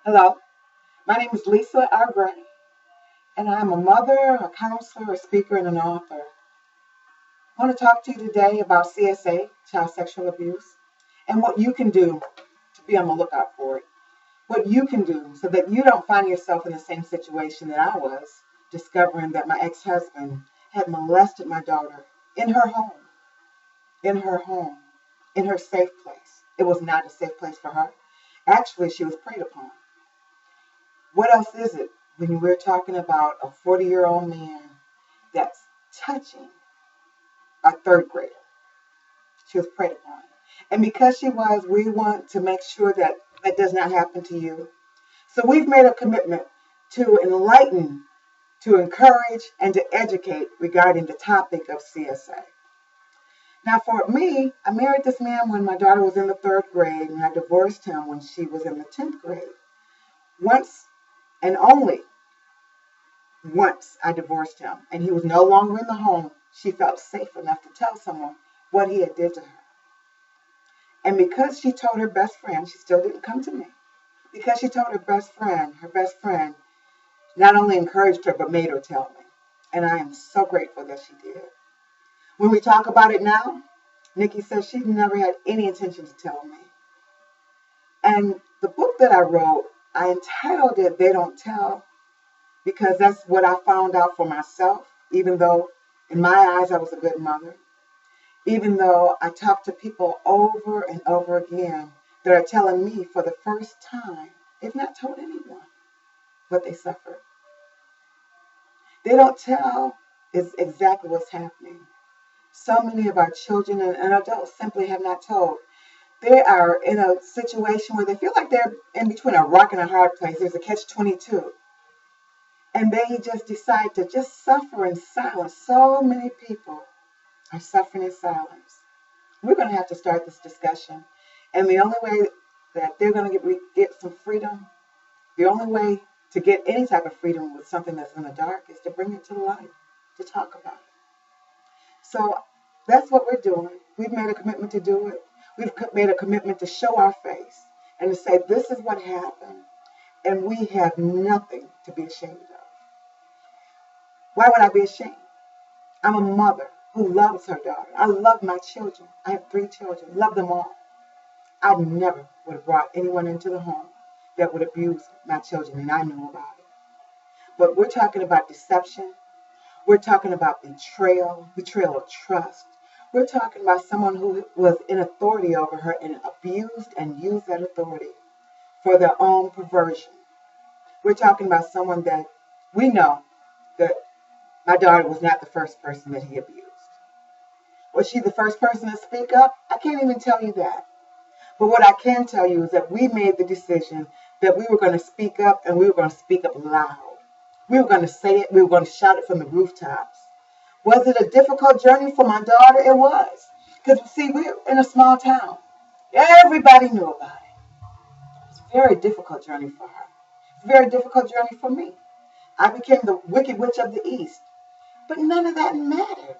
Hello, my name is Lisa R. Gray, and I'm a mother, a counselor, a speaker, and an author. I want to talk to you today about CSA, child sexual abuse, and what you can do to be on the lookout for it. What you can do so that you don't find yourself in the same situation that I was, discovering that my ex-husband had molested my daughter in her home, in her home, in her safe place. It was not a safe place for her. Actually, she was preyed upon. What else is it when we're talking about a 40-year-old man that's touching a third grader? She was preyed upon. And because she was, we want to make sure that that does not happen to you. So we've made a commitment to enlighten, to encourage, and to educate regarding the topic of CSA. Now, for me, I married this man when my daughter was in the third grade, and I divorced him when she was in the 10th grade. Once and only once I divorced him, and he was no longer in the home, she felt safe enough to tell someone what he had did to her. And because she told her best friend, she still didn't come to me. Because she told her best friend not only encouraged her, but made her tell me. And I am so grateful that she did. When we talk about it now, Nikki says she never had any intention to tell me. And the book that I wrote, I entitled it They Don't Tell, because that's what I found out for myself, even though in my eyes I was a good mother, even though I talked to people over and over again that are telling me for the first time, they've not told anyone what they suffered. They don't tell is exactly what's happening. So many of our children and adults simply have not told. They are in a situation where they feel like they're in between a rock and a hard place. There's a catch-22. And they just decide to just suffer in silence. So many people are suffering in silence. We're going to have to start this discussion. And the only way that they're going to get some freedom, the only way to get any type of freedom with something that's in the dark is to bring it to the light, to talk about it. So that's what we're doing. We've made a commitment to do it. We've made a commitment to show our face and to say, this is what happened. And we have nothing to be ashamed of. Why would I be ashamed? I'm a mother who loves her daughter. I love my children. I have 3 children, love them all. I never would have brought anyone into the home that would abuse my children, and I knew about it. But we're talking about deception. We're talking about betrayal of trust. We're talking about someone who was in authority over her and abused and used that authority for their own perversion. We're talking about someone that we know that my daughter was not the first person that he abused. Was she the first person to speak up? I can't even tell you that. But what I can tell you is that we made the decision that we were going to speak up, and we were going to speak up loud. We were going to say it. We were going to shout it from the rooftops. Was it a difficult journey for my daughter? It was. Because, see, we're in a small town. Everybody knew about it. It was a very difficult journey for her. It's a very difficult journey for me. I became the wicked witch of the East. But none of that mattered.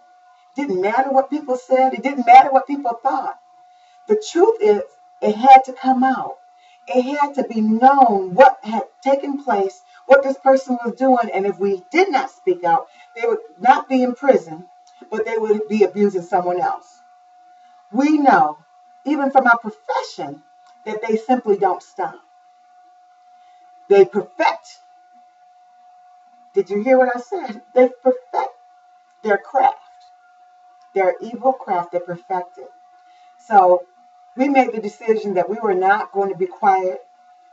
It didn't matter what people said. It didn't matter what people thought. The truth is, it had to come out. It had to be known what had taken place, what this person was doing. And if we did not speak out, they would not be in prison, but they would be abusing someone else. We know, even from our profession, that they simply don't stop. They perfect. Did you hear what I said? They perfect their craft, their evil craft. They perfected. So we made the decision that we were not going to be quiet.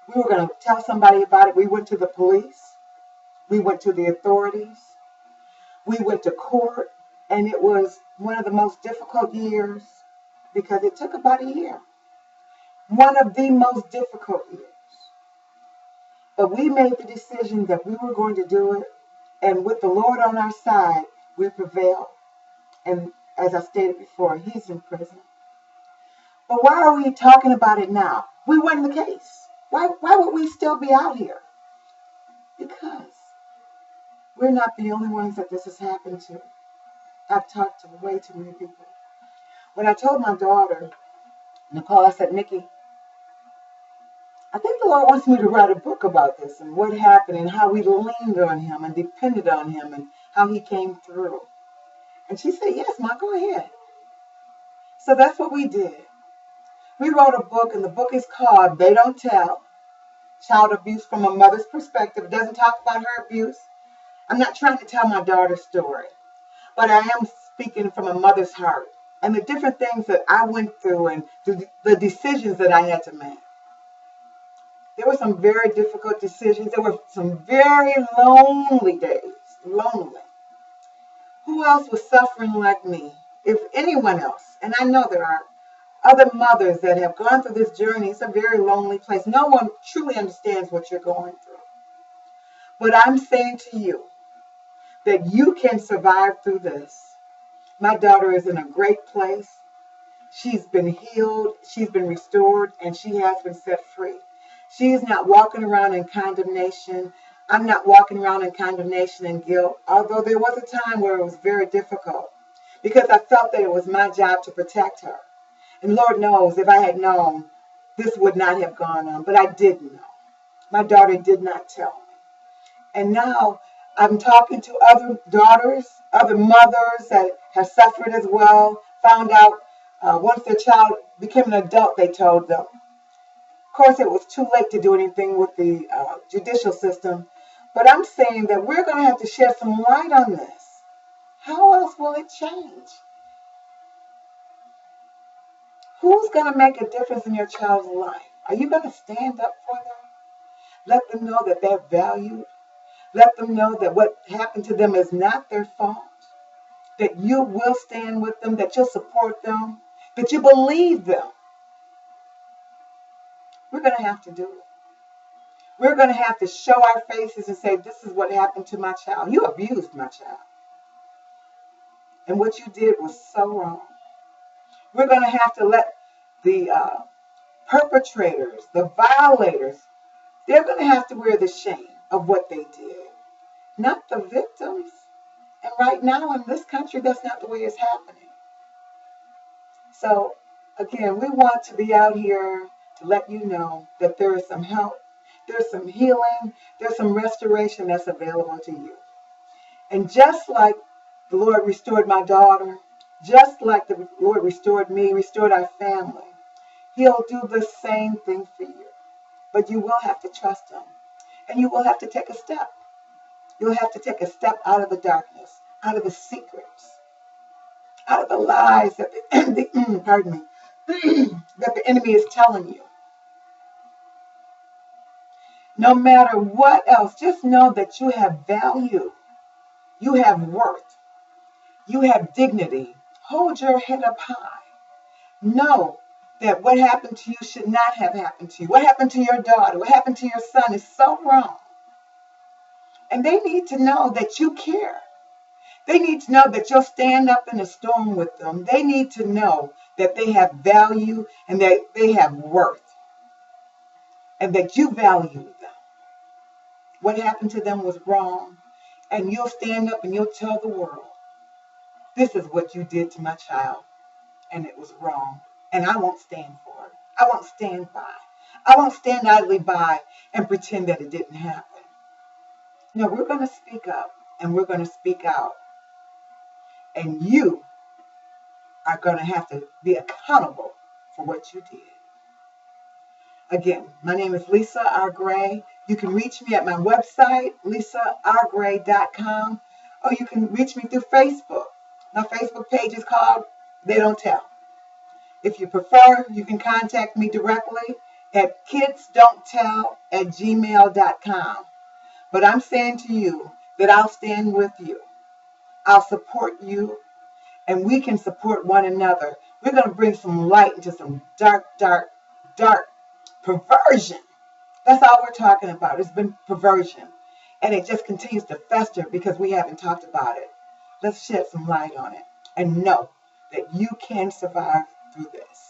We were going to tell somebody about it. We went to the police. We went to the authorities. We went to court. And it was one of the most difficult years because it took about a year. One of the most difficult years. But we made the decision that we were going to do it. And with the Lord on our side, we prevailed. And as I stated before, he's in prison. But why are we talking about it now? We won the case. Why would we still be out here? Because we're not the only ones that this has happened to. I've talked to way too many people. When I told my daughter, Nicole, I said, Nikki, I think the Lord wants me to write a book about this and what happened and how we leaned on him and depended on him and how he came through. And she said, yes, Ma, go ahead. So that's what we did. We wrote a book, and the book is called They Don't Tell, Child Abuse from a Mother's Perspective. It doesn't talk about her abuse. I'm not trying to tell my daughter's story, but I am speaking from a mother's heart and the different things that I went through and the decisions that I had to make. There were some very difficult decisions. There were some very lonely days, lonely. Who else was suffering like me? If anyone else, and I know there are other mothers that have gone through this journey. It's a very lonely place. No one truly understands what you're going through. But I'm saying to you that you can survive through this. My daughter is in a great place. She's been healed, she's been restored, and she has been set free. She is not walking around in condemnation. I'm not walking around in condemnation and guilt, although there was a time where it was very difficult because I felt that it was my job to protect her. And Lord knows, if I had known, this would not have gone on. But I didn't know. My daughter did not tell me. And now I'm talking to other daughters, other mothers that have suffered as well, found out once their child became an adult, they told them. Of course, it was too late to do anything with the judicial system. But I'm saying that we're going to have to shed some light on this. How else will it change? Who's going to make a difference in your child's life? Are you going to stand up for them? Let them know that they're valued. Let them know that what happened to them is not their fault. That you will stand with them, that you'll support them, that you believe them. We're going to have to do it. We're going to have to show our faces and say, this is what happened to my child. You abused my child. And what you did was so wrong. We're going to have to let the perpetrators, the violators, they're going to have to wear the shame of what they did, not the victims. And right now in this country, that's not the way it's happening. So, again, we want to be out here to let you know that there is some help, there's some healing, there's some restoration that's available to you. And just like the Lord restored my daughter, just like the Lord restored me, restored our family, He'll do the same thing for you. But you will have to trust Him. And you will have to take a step. You'll have to take a step out of the darkness, out of the secrets, out of the lies that pardon me, that the enemy is telling you. No matter what else, just know that you have value. You have worth. You have dignity. Hold your head up high. Know that what happened to you should not have happened to you. What happened to your daughter, what happened to your son is so wrong. And they need to know that you care. They need to know that you'll stand up in a storm with them. They need to know that they have value and that they have worth. And that you value them. What happened to them was wrong. And you'll stand up and you'll tell the world, this is what you did to my child. And it was wrong. And I won't stand for it. I won't stand by. I won't stand idly by and pretend that it didn't happen. No, we're going to speak up and we're going to speak out. And you are going to have to be accountable for what you did. Again, my name is Lisa R. Gray. You can reach me at my website, lisargray.com, or you can reach me through Facebook. My Facebook page is called They Don't Tell. If you prefer, you can contact me directly at kidsdon'ttell@gmail.com. But I'm saying to you that I'll stand with you. I'll support you, and we can support one another. We're going to bring some light into some dark perversion. That's all we're talking about. It's been perversion. And it just continues to fester because we haven't talked about it. Let's shed some light on it and know that you can survive through this.